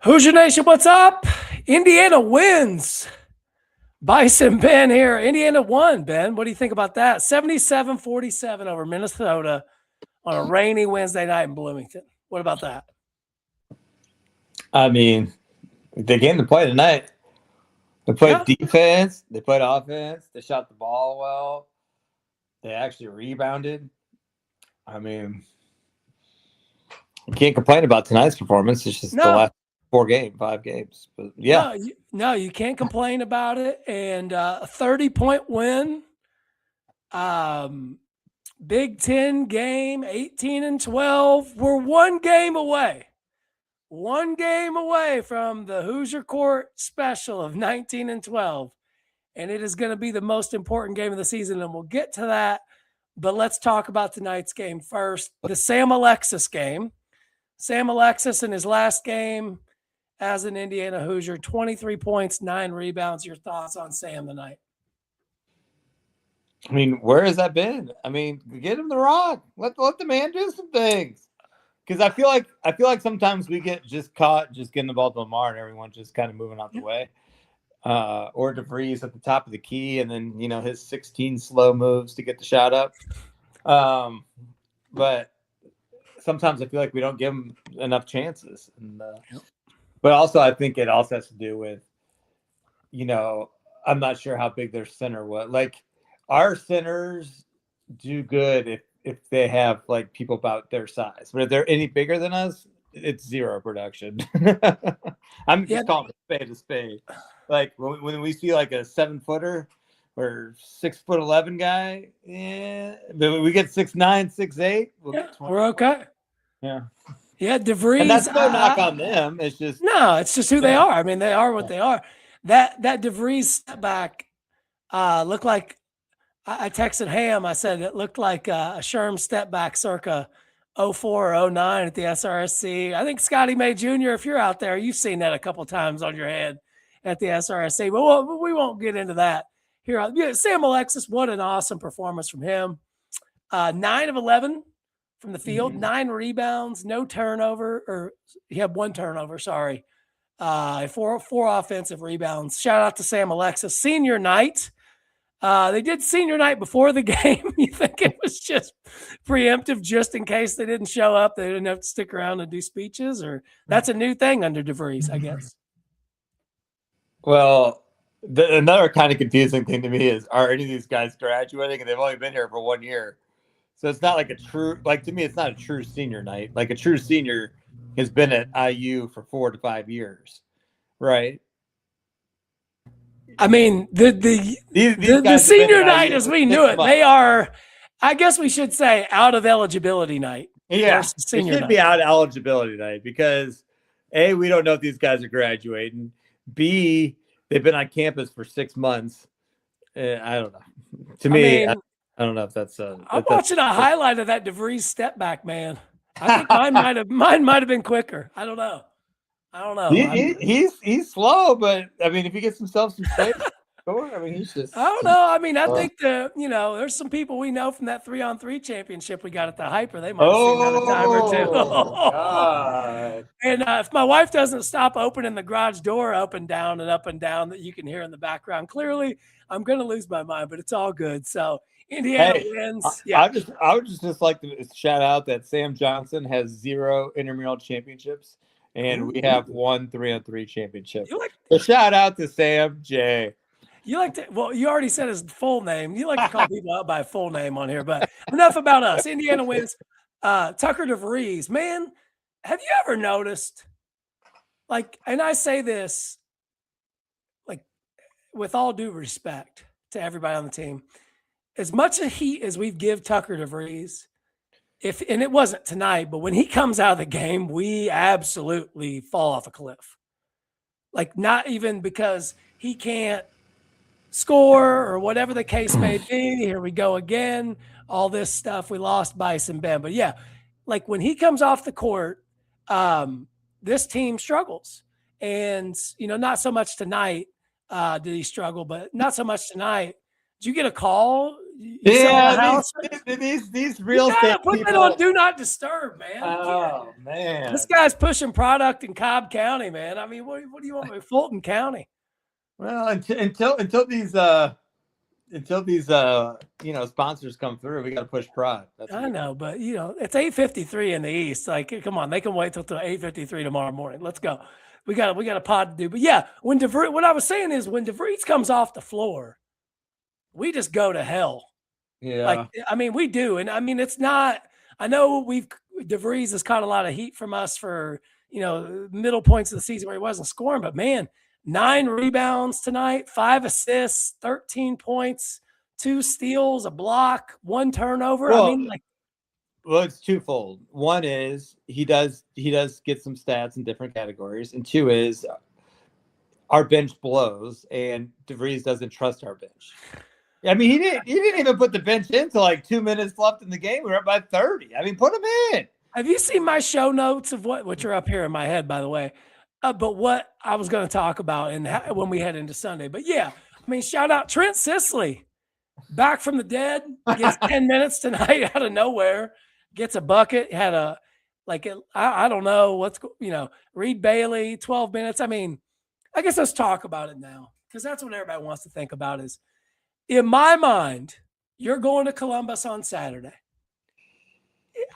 Hoosier Nation, what's up? Indiana wins. Bison Ben here. Indiana won, Ben. What do you think about that? 77-47 over Minnesota on a rainy Wednesday night in Bloomington. What about that? I mean, the game to play tonight. They played defense. They played offense. They shot the ball well. They actually rebounded. I mean, you can't complain about tonight's performance. It's just the last 5 games. But yeah. No, you can't complain about it. And a 30-point win. Big Ten game, 18-12. We're one game away from the Hoosier Court special of 19-12. And it is going to be the most important game of the season. And we'll get to that. But let's talk about tonight's game first. The Sam Alexis game. Sam Alexis in his last game as an Indiana Hoosier, 23 points, 9 rebounds. Your thoughts on Sam tonight? I mean, where has that been? I mean, get him the rock. Let the man do some things. Because I feel like sometimes we get just caught just getting the ball to Lamar and everyone just kind of moving out the way. Or DeVries at the top of the key, and then his 16 slow moves to get the shot up. But sometimes I feel like we don't give him enough chances. And, but also I think it also has to do with, I'm not sure how big their center was. Like our centers do good if they have like people about their size, but if they're any bigger than us, it's zero production. I'm just calling a spade. Like when we see like a 7-footer or 6'11" guy, but we get 6'9", 6'8", we're okay. Yeah, DeVries. And that's no knock on them. It's just it's just who they are. I mean, they are what they are. That DeVries step back looked like. I texted Ham. I said it looked like a Sherm step back circa 04 or 09 at the SRSC. I think Scotty May Jr., if you're out there, you've seen that a couple times on your head at the SRSC. But we won't get into that here. Sam Alexis, what an awesome performance from him. 9 of 11 from the field, 9 rebounds, no turnover, or he had 1 turnover, sorry. 4 offensive rebounds. Shout out to Sam Alexis. Senior night. They did senior night before the game. You think it was just preemptive just in case they didn't show up? They didn't have to stick around and do speeches? Or that's a new thing under DeVries, I guess. Well, another kind of confusing thing to me is, are any of these guys graduating? And they've only been here for 1 year. So it's not like to me, it's not a true senior night. Like a true senior has been at IU for 4 to 5 years, right? I mean, the senior night as we knew it, they are, I guess we should say, out of eligibility night. Yeah, it should be out of eligibility night because A, we don't know if these guys are graduating. B, they've been on campus for 6 months. I don't know. To me, I don't know if that's. I'm watching a highlight of that DeVries step back, man. I think mine might have been quicker. I don't know. He's slow, but I mean, if he gets himself some space, I mean, he's just. I don't know. I mean, I think there's some people we know from that 3-on-3 championship we got at the Hyper. They might have seen that a time or two. God. And if my wife doesn't stop opening the garage door up and down that you can hear in the background, clearly I'm going to lose my mind. But it's all good. So Indiana wins. Yeah. I would just like to shout out that Sam Johnson has 0 intramural championships. And we have 1 3-on-3 championship. So shout out to Sam J. You already said his full name. You like to call people out by full name on here, but enough about us. Indiana wins. Tucker DeVries, man, have you ever noticed, and I say this, with all due respect to everybody on the team, as much heat as we give Tucker DeVries, and it wasn't tonight, but when he comes out of the game, we absolutely fall off a cliff. Not even because he can't score or whatever the case may be. Here we go again. All this stuff. We lost Bison Ben. But yeah, when he comes off the court, this team struggles. And, not so much tonight did he struggle, but not so much tonight. Did you get a call You selling a house? These You real estate gotta put people. that on do not disturb, man. Oh man, This guy's pushing product in Cobb County, man. I mean, what do you want with Fulton County? well, until these sponsors come through, we got to push prod. I know, but it's 8:53 in the East. Like, come on, they can wait till 8:53 tomorrow morning. Let's go. We got a pod to do. But yeah, when what I was saying is when DeVries comes off the floor, we just go to hell. Yeah. Like, I mean, we do. And I mean, it's not, I know DeVries has caught a lot of heat from us for, middle points of the season where he wasn't scoring, but man, 9 rebounds tonight, 5 assists, 13 points, 2 steals, a block, 1 turnover. Well, it's twofold. One is he does get some stats in different categories, and 2 is our bench blows, and DeVries doesn't trust our bench. I mean, he didn't even put the bench in till like 2 minutes left in the game. We were up by 30. I mean, put him in. Have you seen my show notes of which are up here in my head, by the way? But what I was going to talk about when we head into Sunday. But yeah, I mean, shout out Trent Sisley, back from the dead, gets 10 minutes tonight out of nowhere, gets a bucket, had a I don't know Reed Bailey, 12 minutes. I mean, I guess let's talk about it now because that's what everybody wants to think about is, in my mind, you're going to Columbus on Saturday.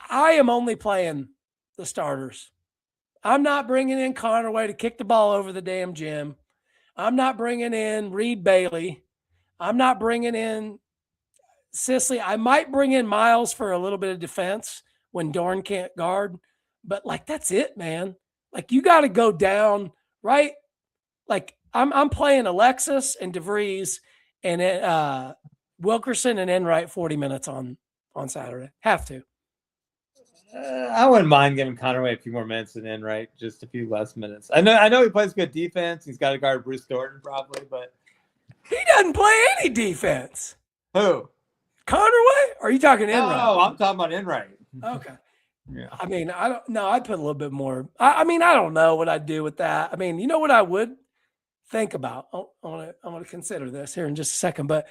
I am only playing the starters. I'm not bringing in Conway to kick the ball over the damn gym. I'm not bringing in Reed Bailey. I'm not bringing in Sisley. I might bring in Miles for a little bit of defense when Dorn can't guard. But, that's it, man. You got to go down, right? I'm playing Alexis and DeVries and Wilkerson and Enright 40 minutes on Saturday. Have to. I wouldn't mind giving Conway a few more minutes than Enright, just a few less minutes. I know he plays good defense. He's got to guard Bruce Thornton probably, but he doesn't play any defense. Who? Conway? Or are you talking Enright? No, I'm talking about Enright. Okay. Yeah. I mean, I don't know. I'd put a little bit more. I mean, I don't know what I'd do with that. I mean, you know what I would think about? I'm gonna consider this here in just a second. But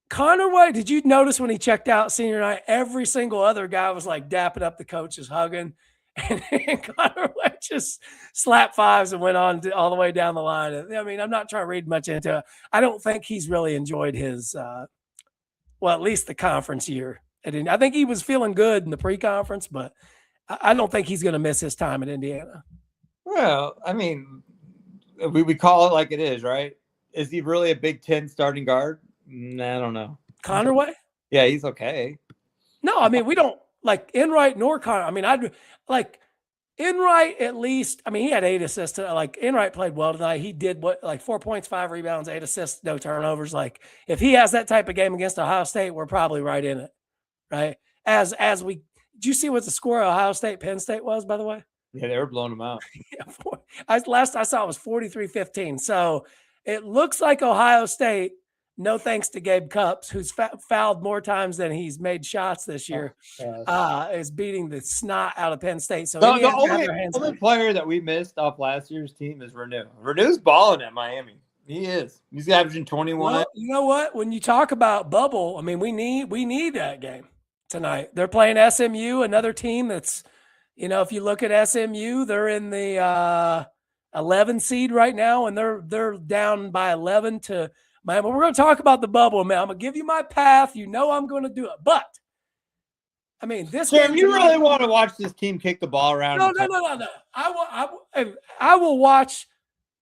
Conway, did you notice when he checked out senior night, every single other guy was dapping up the coaches, hugging, and Conway just slapped fives and went on all the way down the line. I mean, I'm not trying to read much into it. I don't think he's really enjoyed his, at least the conference year. I think he was feeling good in the pre-conference, but I don't think he's going to miss his time at Indiana. Well, I mean, we call it like it is, right? Is he really a Big Ten starting guard? I don't know. Conway? Yeah, he's okay. No, I mean, we don't Enright nor Conway. I mean, I'd Enright at least. I mean, he had 8 assists. Enright played well tonight. He did 4 points, 5 rebounds, 8 assists, no turnovers. If he has that type of game against Ohio State, we're probably right in it, right? Did you see what the score of Ohio State Penn State was, by the way? Yeah, they were blowing him out. Last I saw it was 43-15. So it looks like Ohio State, no thanks to Gabe Cupps, who's fouled more times than he's made shots this year, is beating the snot out of Penn State. So the only player that we missed off last year's team is Renew. Renew's balling at Miami. He is. He's averaging 21. Well, you know what? When you talk about bubble, I mean, we need that game tonight. They're playing SMU, another team that's, if you look at SMU, they're in the 11 seed right now, and they're down by 11 to Miami. We're going to talk about the bubble, man. I'm going to give you my path. I'm going to do it. But, I mean, this Sam, you really want to watch this team kick the ball around? No. I will watch.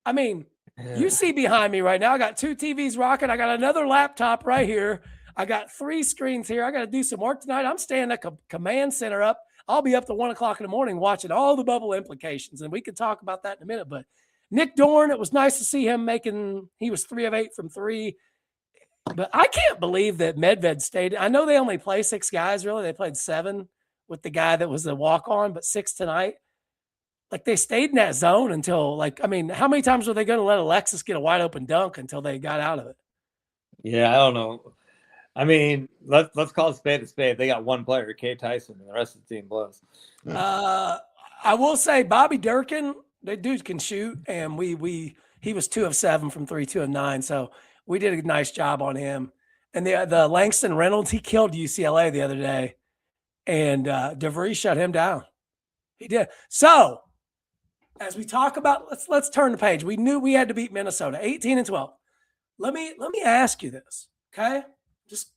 I mean, you see behind me right now, I got 2 TVs rocking. I got another laptop right here. I got 3 screens here. I got to do some work tonight. I'm staying at command center up. I'll be up to 1 o'clock in the morning watching all the bubble implications, and we can talk about that in a minute. But Nick Dorn, it was nice to see him he was 3 of 8 from 3. But I can't believe that Medved stayed. I know they only play 6 guys, really. They played 7 with the guy that was the walk-on, but 6 tonight. They stayed in that zone until, I mean, how many times were they going to let Alexis get a wide-open dunk until they got out of it? Yeah, I don't know. I mean, let's call a spade. They got 1 player, Kay Tyson, and the rest of the team blows. I will say Bobby Durkin, that dude can shoot, and he was 2 of 7 from 3, 2 of 9. So we did a nice job on him. And the Langston Reynolds, he killed UCLA the other day, and DeVries shut him down. He did. So as we talk about, let's turn the page. We knew we had to beat Minnesota, 18-12. Let me ask you this, okay? Just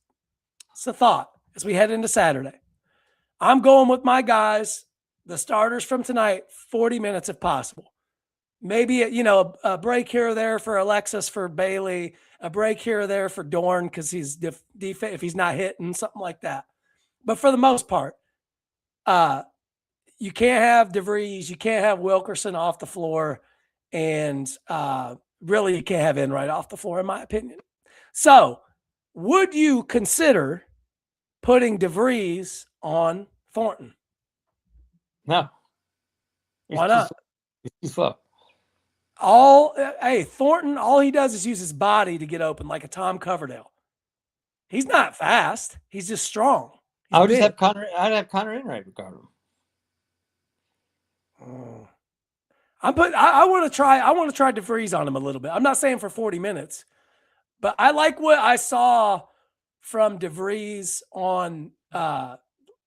it's a thought as we head into Saturday. I'm going with my guys, the starters from tonight, 40 minutes if possible. Maybe a break here or there for Alexis, for Bailey, a break here or there for Dorn because he's if he's not hitting, something like that. But for the most part, you can't have DeVries, you can't have Wilkerson off the floor, and really you can't have Enright off the floor, in my opinion. So, would you consider putting DeVries on Thornton? No. Why not? He's too slow. Thornton, all he does is use his body to get open like a Tom Coverdale. He's not fast. He's just strong. I'd have Connor Enright guard him. I want to try DeVries on him a little bit. I'm not saying for 40 minutes, but I like what I saw from DeVries on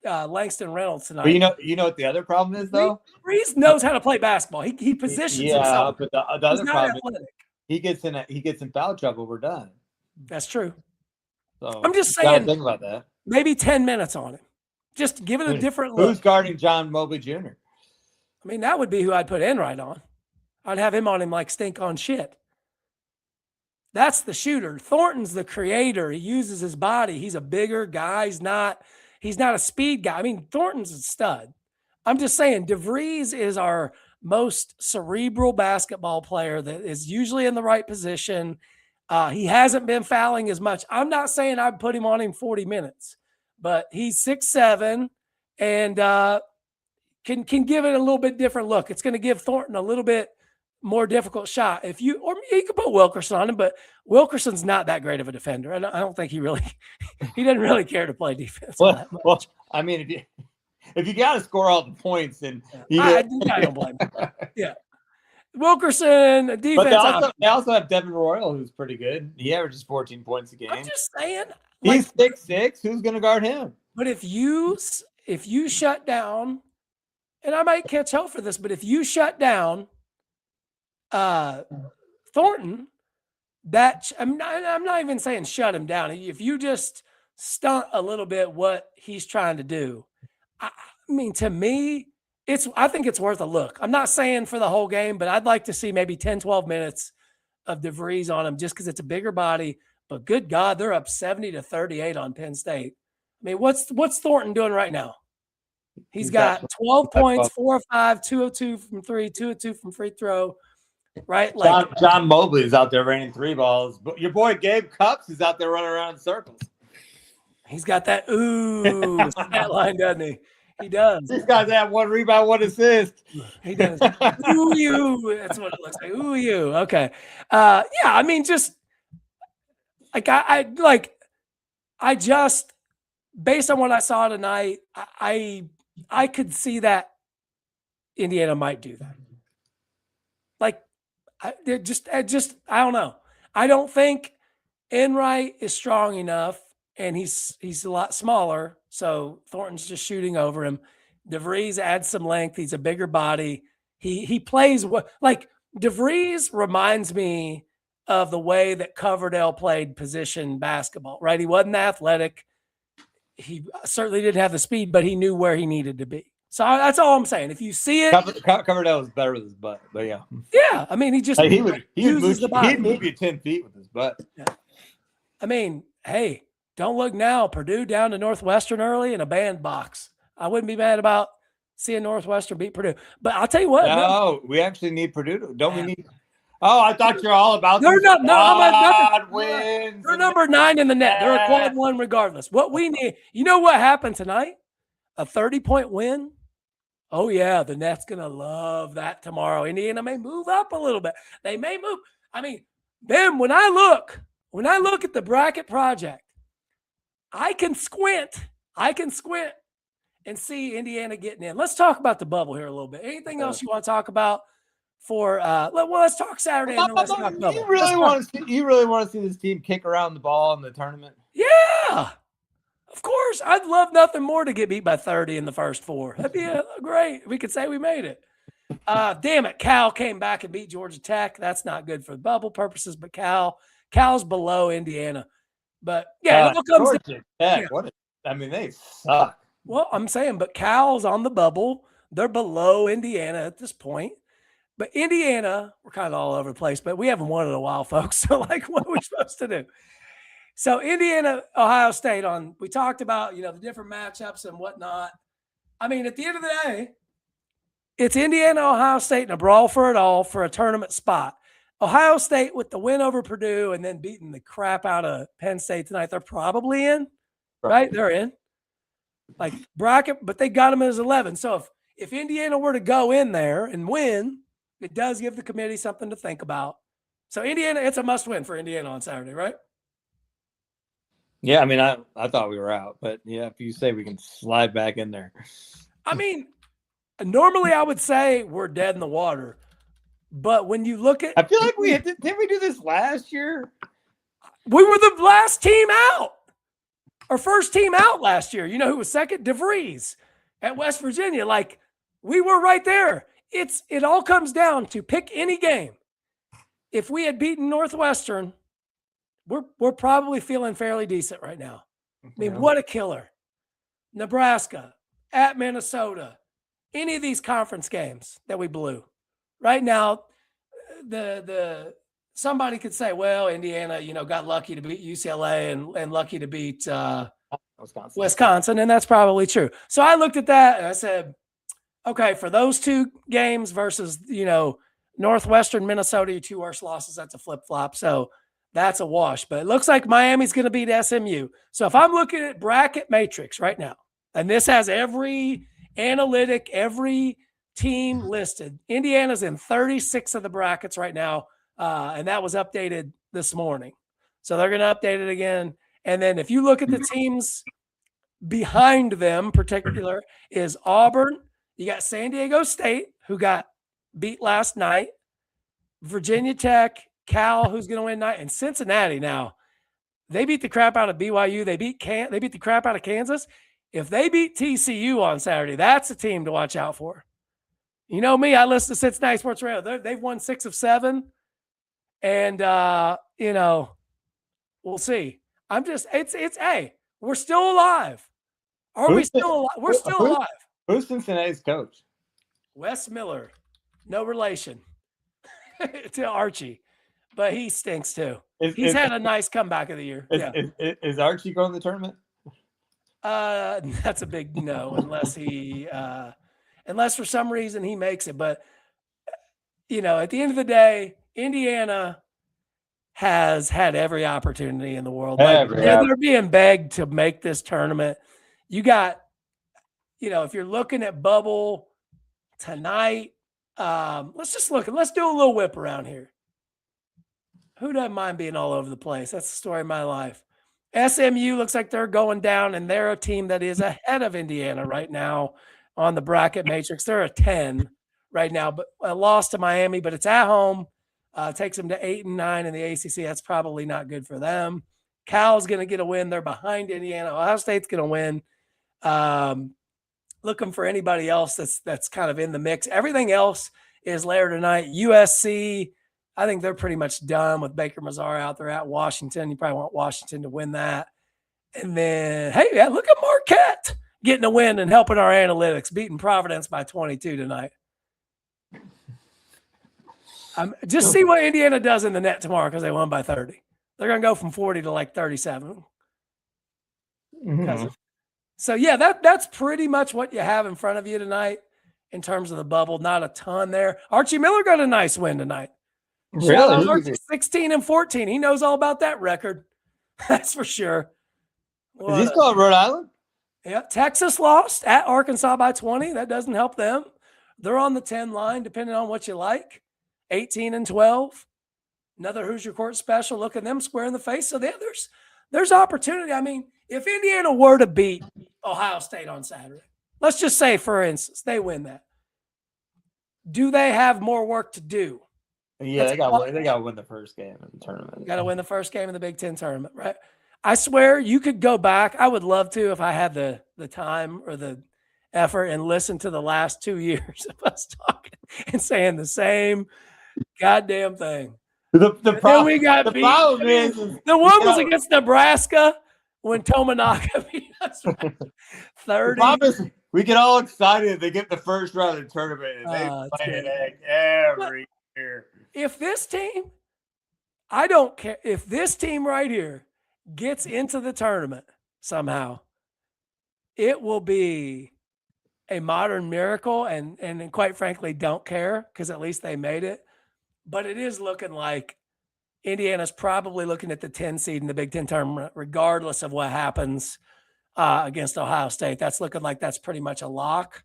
Langston Reynolds tonight. But you know what the other problem is though? DeVries knows how to play basketball. He positions himself. But the other problem is he gets in foul trouble. We're done. That's true. So I'm just saying, think about that. Maybe 10 minutes on him. Just give it a different look. Who's guarding John Mobley Jr.? I mean, that would be who I'd put Enright on. I'd have him on him like stink on shit. That's the shooter. Thornton's the creator. He uses his body. He's a bigger guy. He's not a speed guy. I mean, Thornton's a stud. I'm just saying, DeVries is our most cerebral basketball player that is usually in the right position. He hasn't been fouling as much. I'm not saying I'd put him on him 40 minutes, but he's 6'7", and can give it a little bit different look. It's going to give Thornton a little bit more difficult shot. Or you could put Wilkerson on him, but Wilkerson's not that great of a defender. I don't think he doesn't really care to play defense. Well, I mean, if you got to score all the points, then I don't blame him. Yeah. Wilkerson, defense. But they also have Devin Royal, who's pretty good. He averages 14 points a game. I'm just saying. He's 6'6". Who's going to guard him? But if you shut down, and I might catch hell for this, but if you shut down Thornton, I'm not even saying shut him down. If you just stunt a little bit what he's trying to do, I mean, to me, I think it's worth a look. I'm not saying for the whole game, but I'd like to see maybe 10, 12 minutes of DeVries on him just because it's a bigger body. But good God, they're up 70-38 on Penn State. I mean, what's Thornton doing right now? He's got 12 points, 4 of 5, 2 of 2 from 3, 2 of 2 from free throw. Right? Like John Mobley is out there raining 3 balls, but your boy Gabe Cups is out there running around in circles. He's got that stat line, doesn't he? He does. These guys have 1 rebound, 1 assist. He does. Ooh, you. That's what it looks like. Ooh, you. Okay. Yeah. I mean, just like I just based on what I saw tonight, I could see that Indiana might do that. Like, I don't know. I don't think Enright is strong enough, and he's a lot smaller. So Thornton's just shooting over him. DeVries adds some length. He's a bigger body. He plays like DeVries reminds me of the way that Coverdale played position basketball, right? He wasn't athletic. He certainly didn't have the speed, but he knew where he needed to be. So that's all I'm saying. If you see it, Coverdale was better with his butt, but yeah. Yeah, I mean, he just he would uses the body. He'd move you 10 feet with his butt. Yeah. I mean, hey, don't look now. Purdue down to Northwestern early in a bandbox. I wouldn't be mad about seeing Northwestern beat Purdue. But I'll tell you what. No, we actually need Purdue. Don't we need? Oh, I thought you're all about these quad wins. They're number 9 in the net. They're a quad 1 regardless. What we need, you know what happened tonight? A 30-point win. Oh, yeah, the Nets going to love that tomorrow. Indiana may move up a little bit. They may move. I mean, Ben, when I look at the bracket project, I can squint and see Indiana getting in. Let's talk about the bubble here a little bit. Anything else you want to talk about for let's talk Saturday and then let's talk bubble. You really want to see this team kick around the ball in the tournament? Yeah, of course. I'd love nothing more to get beat by 30 in the first 4. That'd be great. We could say we made it. Damn it. Cal came back and beat Georgia Tech. That's not good for bubble purposes, but Cal's below Indiana. But yeah, it all comes down. Georgia Tech. Yeah. They suck. Well, I'm saying, but Cal's on the bubble. They're below Indiana at this point. But Indiana, we're kind of all over the place, but we haven't won in a while, folks. So, like, what are we supposed to do? So, Indiana, Ohio State we talked about, the different matchups and whatnot. I mean, at the end of the day, it's Indiana, Ohio State in a brawl for it all for a tournament spot. Ohio State with the win over Purdue and then beating the crap out of Penn State tonight, they're probably in, right? They're in. Like bracket, but they got them as 11. So if Indiana were to go in there and win, it does give the committee something to think about. So Indiana, it's a must win for Indiana on Saturday, right? Yeah, I mean, I thought we were out, but yeah, if you say we can slide back in there. I mean, normally I would say we're dead in the water. But when you look at, I feel like didn't we do this last year? We were the last team out. Our first team out last year. You know who was second? DeVries at West Virginia. Like, we were right there. It all comes down to pick any game. If we had beaten Northwestern, we're probably feeling fairly decent right now. I mean, what a killer. Nebraska, at Minnesota, any of these conference games that we blew. Right now, somebody could say, well, Indiana, got lucky to beat UCLA and lucky to beat Wisconsin, and that's probably true. So I looked at that and I said, okay, for those 2 games versus, Northwestern, Minnesota, your 2 worst losses, that's a flip-flop. So that's a wash. But it looks like Miami's going to beat SMU. So if I'm looking at bracket matrix right now, and this has every analytic, every team listed, Indiana's in 36 of the brackets right now. And that was updated this morning. So they're going to update it again. And then if you look at the teams behind them, particular is Auburn. You got San Diego State, who got beat last night. Virginia Tech, Cal, who's going to win tonight, and Cincinnati. Now, they beat the crap out of BYU. They beat the crap out of Kansas. If they beat TCU on Saturday, that's a team to watch out for. You know me, I listen to Cincinnati Sports Radio. They've won 6 of 7. And, we'll see. Hey, we're still alive. Are we still alive? We're still alive. Who's Cincinnati's coach? Wes Miller. No relation to Archie, but he stinks too. He's had a nice comeback of the year. Is Archie going to the tournament? That's a big no, unless for some reason he makes it. But, at the end of the day, Indiana has had every opportunity in the world. They're being begged to make this tournament. You got, if you're looking at bubble tonight, let's do a little whip around here. Who doesn't mind being all over the place? That's the story of my life. SMU looks like they're going down, and they're a team that is ahead of Indiana right now on the bracket matrix. They're a 10 right now, but a loss to Miami, but it's at home. Takes them to 8 and 9 in the ACC. That's probably not good for them. Cal's going to get a win. They're behind Indiana. Ohio State's going to win. Looking for anybody else that's kind of in the mix. Everything else is later tonight. USC, I think they're pretty much done with Baker Mazar out there at Washington. You probably want Washington to win that. And then, hey, look at Marquette getting a win and helping our analytics, beating Providence by 22 tonight. Just see what Indiana does in the net tomorrow because they won by 30. They're going to go from 40 to like 37. Mm-hmm. So, yeah, that's pretty much what you have in front of you tonight in terms of the bubble. Not a ton there. Archie Miller got a nice win tonight. Really? Archie, 16 and 14. He knows all about that record. That's for sure. Is he still at Rhode Island? Yeah. Texas lost at Arkansas by 20. That doesn't help them. They're on the 10 line, depending on what you like. 18 and 12. Another Hoosier Court special. Look at them square in the face. So there's opportunity. I mean, if Indiana were to beat Ohio State on Saturday, let's just say, for instance, they win that. Do they have more work to do? Yeah, they got to win the first game in the tournament. Got to win the first game in the Big Ten tournament, right? I swear you could go back. I would love to if I had the time or the effort and listen to the last 2 years of us talking and saying the same goddamn thing. The Then we got beat. problem I mean, is the one was against Nebraska when Tominaga beat us by the 30. problem is we get all excited. They get the first round of the tournament and they It's play great. it every year. If this team, I don't care, if this team right here gets into the tournament somehow, it will be a modern miracle, and quite frankly, don't care because at least they made it. But it is looking like Indiana's probably looking at the 10 seed in the Big Ten tournament, regardless of what happens against Ohio State. That's looking like that's pretty much a lock.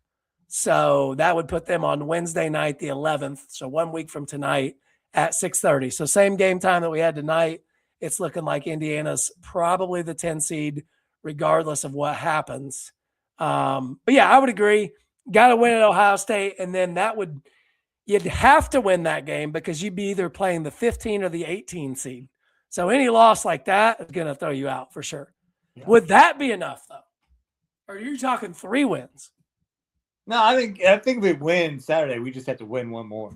So that would put them on Wednesday night, the 11th. So 1 week from tonight at 6:30. So same game time that we had tonight. It's looking like Indiana's probably the 10 seed, regardless of what happens. But yeah, I would agree. Got to win at Ohio State, and then you'd have to win that game because you'd be either playing the 15 or the 18 seed. So any loss like that is going to throw you out for sure. Yeah. Would that be enough though? Or are you talking 3 wins? No, I think we win Saturday. We just have to win one more.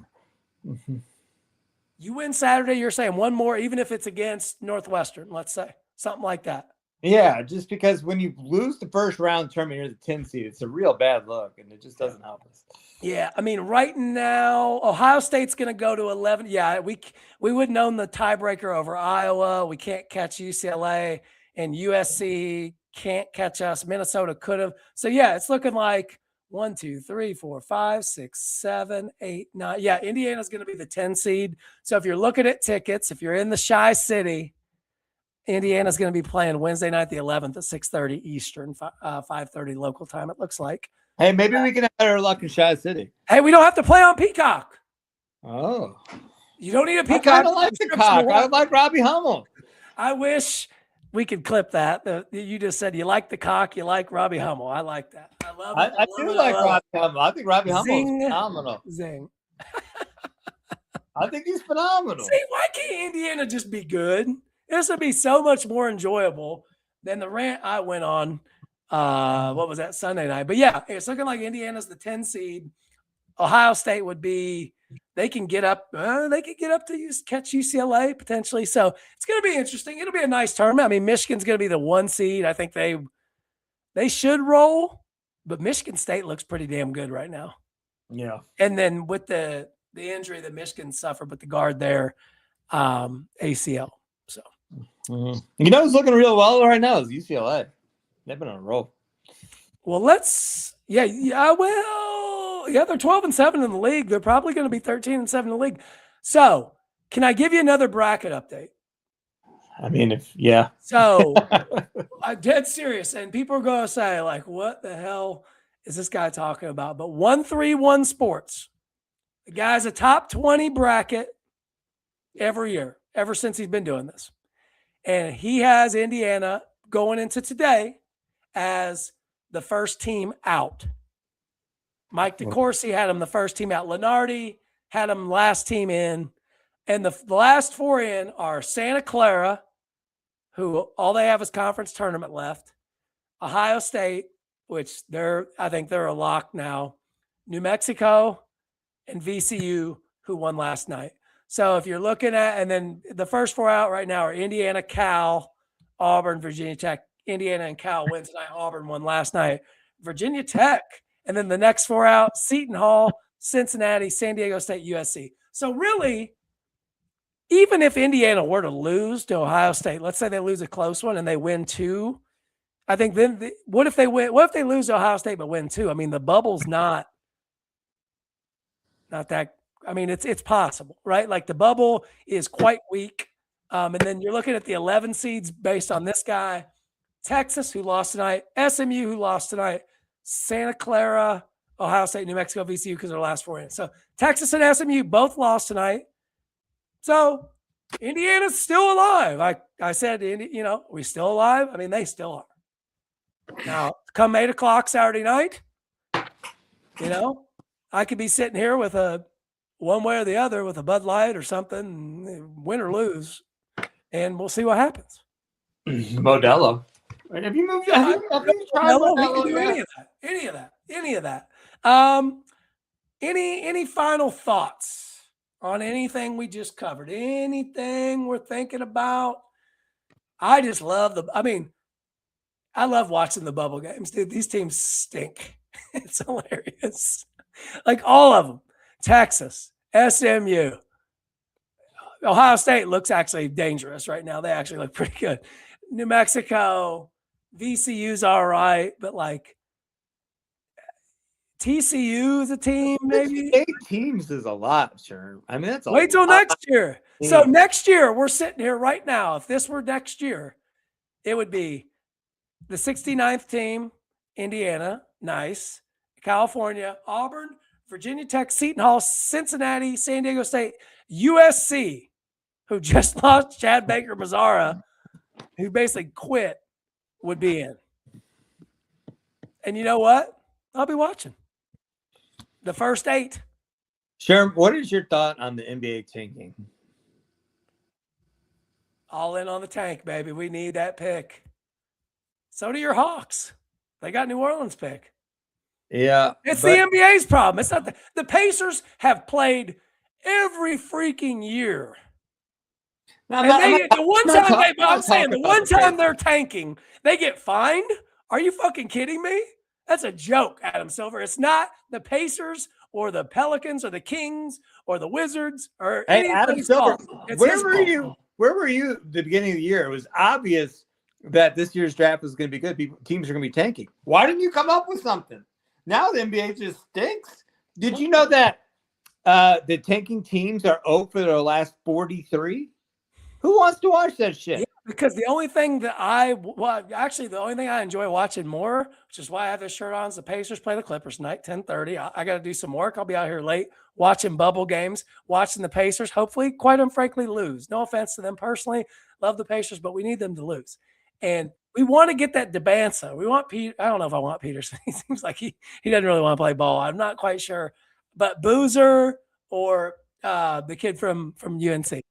You win Saturday, you're saying one more, even if it's against Northwestern, let's say, something like that. Yeah, just because when you lose the first round tournament, you're the 10 seed. It's a real bad look, and it just doesn't help us. Yeah, I mean, right now, Ohio State's going to go to 11. Yeah, we wouldn't own the tiebreaker over Iowa. We can't catch UCLA, and USC can't catch us. Minnesota could have. So, yeah, it's looking like 1, 2, 3, 4, 5, 6, 7, 8, 9. Yeah, Indiana's going to be the 10 seed. So if you're looking at tickets, if you're in the Shy City, Indiana's going to be playing Wednesday night, the 11th at 6:30 Eastern, 5:30 local time, it looks like. Hey, maybe we can have our luck in Shy City. Hey, we don't have to play on Peacock. Oh. You don't need a Peacock. I kind of like the cock. I like Robbie Hummel. I wish we could clip that. You just said you like the cock, you like Robbie Hummel. I like that. I love it. I do like Robbie Hummel. I think Robbie Hummel is phenomenal. Zing. I think he's phenomenal. See, why can't Indiana just be good? This would be so much more enjoyable than the rant I went on. What was that, Sunday night? But yeah, it's looking like Indiana's the 10 seed. Ohio State would be, they can get up to catch UCLA potentially. So it's going to be interesting. It'll be a nice tournament. I mean, Michigan's going to be the 1 seed. I think they should roll, but Michigan State looks pretty damn good right now. Yeah. And then with the injury that Michigan suffered with the guard there, ACL. So. Mm-hmm. You know who's looking real well right now is UCLA. They've been on a roll. Well, they're 12-7 in the league. They're probably going to be 13-7 in the league. So, can I give you another bracket update? I mean, So, I'm dead serious, and people are going to say, like, what the hell is this guy talking about? But 131 Sports, the guy's a top 20 bracket every year, ever since he's been doing this. And he has Indiana going into today as the first team out. Mike DeCourcy had him the first team out. Lenardi had him last team in. And the last 4 in are Santa Clara, who all they have is conference tournament left. Ohio State, which I think they're a lock now. New Mexico and VCU, who won last night. So if you're looking at, and then the first 4 out right now are Indiana, Cal, Auburn, Virginia Tech. Indiana and Cal win tonight. Auburn won last night. Virginia Tech. And then the next 4 out, Seton Hall, Cincinnati, San Diego State, USC. So really, even if Indiana were to lose to Ohio State, let's say they lose a close one and they win 2, I think then what if they lose to Ohio State but win 2? I mean, the bubble's not that. I mean, it's possible, right? Like the bubble is quite weak. And then you're looking at the 11 seeds based on this guy. Texas, who lost tonight. SMU, who lost tonight. Santa Clara, Ohio State, New Mexico, VCU, because they're last 4 in. So Texas and SMU both lost tonight. So Indiana's still alive. Like I said, we still alive? I mean, they still are. Now, come 8 o'clock Saturday night, I could be sitting here with one way or the other with a Bud Light or something, win or lose, and we'll see what happens. Modelo. Have you moved? Have you tried No, we Modelo can do yet? any of that. Any final thoughts on anything we just covered? Anything we're thinking about? I just love I love watching the bubble games, dude. These teams stink. It's hilarious. Like all of them. Texas, SMU, Ohio State looks actually dangerous right now. They actually look pretty good. New Mexico, VCU's all right, but like TCU is a team, maybe. 8 teams is a lot, sure. I mean, that's a Wait till lot. next year. So next year, we're sitting here right now. If this were next year, it would be the 69th team, Indiana, nice. California, Auburn, Virginia Tech, Seton Hall, Cincinnati, San Diego State, USC, who just lost Chad Baker Mazzara, who basically quit, would be in. And you know what? I'll be watching the first 8. Sherm, what is your thought on the NBA tanking? All in on the tank, baby. We need that pick. So do your Hawks. They got New Orleans pick. Yeah. It's the NBA's problem. It's not the Pacers have played every freaking year. The one time they're tanking, they get fined. Are you fucking kidding me? That's a joke, Adam Silver. It's not the Pacers or the Pelicans or the Kings or the Wizards or Adam Silver. Where were you? Where were you at the beginning of the year? It was obvious that this year's draft was going to be good. Teams are going to be tanking. Why didn't you come up with something? Now the NBA just stinks. Did you know that the tanking teams are 0 for their last 43? Who wants to watch that shit? Yeah, because the only thing that the only thing I enjoy watching more, which is why I have this shirt on, is the Pacers play the Clippers tonight, 10:30. I got to do some work. I'll be out here late watching bubble games, watching the Pacers, hopefully, quite frankly, lose. No offense to them personally. Love the Pacers, but we need them to lose. And we want to get that DeBansa. We want Pete. I don't know if I want Peterson. He seems like he doesn't really want to play ball. I'm not quite sure. But Boozer or the kid from UNC.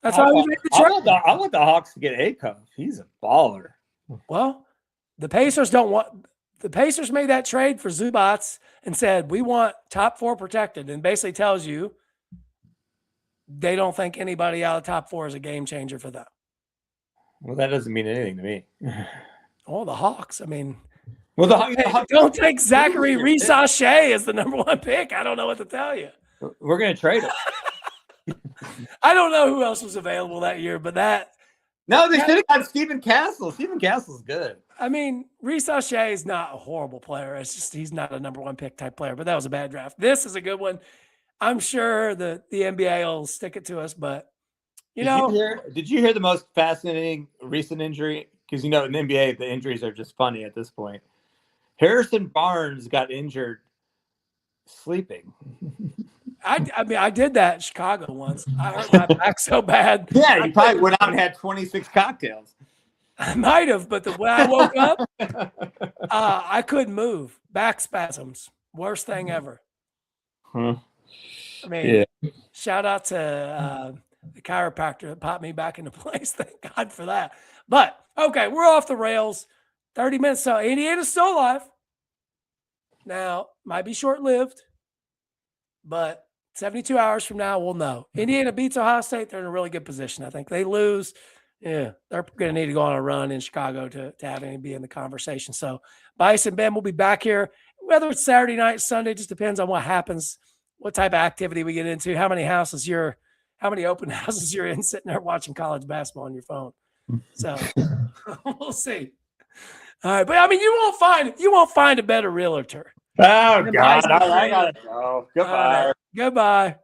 That's why we made the trade. I want the Hawks to get Akov. He's a baller. Well, the Pacers don't want – the Pacers made that trade for Zubats and said, we want top 4 protected, and basically tells you they don't think anybody out of top 4 is a game changer for them. Well, that doesn't mean anything to me. Oh, the Hawks. I mean – well, the Hawks don't take Zachary Rees-Shea as the number 1 pick. I don't know what to tell you. We're going to trade him. I don't know who else was available that year, but No, they should have got Stephen Castle. Stephen Castle's good. I mean, Rees-Shea is not a horrible player. It's just he's not a number 1 pick type player, but that was a bad draft. This is a good one. I'm sure the NBA will stick it to us, but did you hear the most fascinating recent injury? Because in the NBA, the injuries are just funny at this point. Harrison Barnes got injured sleeping. I did that in Chicago once. I hurt my back so bad. Yeah, you probably went out and had 26 cocktails. I might have, but when I woke up, I couldn't move. Back spasms. Worst thing ever. Huh. I mean, shout out to the chiropractor that popped me back into place. Thank God for that. But, okay, we're off the rails. 30 minutes. So Indiana's still alive. Now, might be short-lived, but 72 hours from now, we'll know. Indiana beats Ohio State. They're in a really good position. I think they lose. Yeah, they're going to need to go on a run in Chicago to have any be in the conversation. So Bice and Ben will be back here, whether it's Saturday night, Sunday, just depends on what happens, what type of activity we get into, how many open houses you're in sitting there watching college basketball on your phone. So we'll see. All right, but I mean, you won't find a better realtor. Oh God! I gotta go. Goodbye. Goodbye.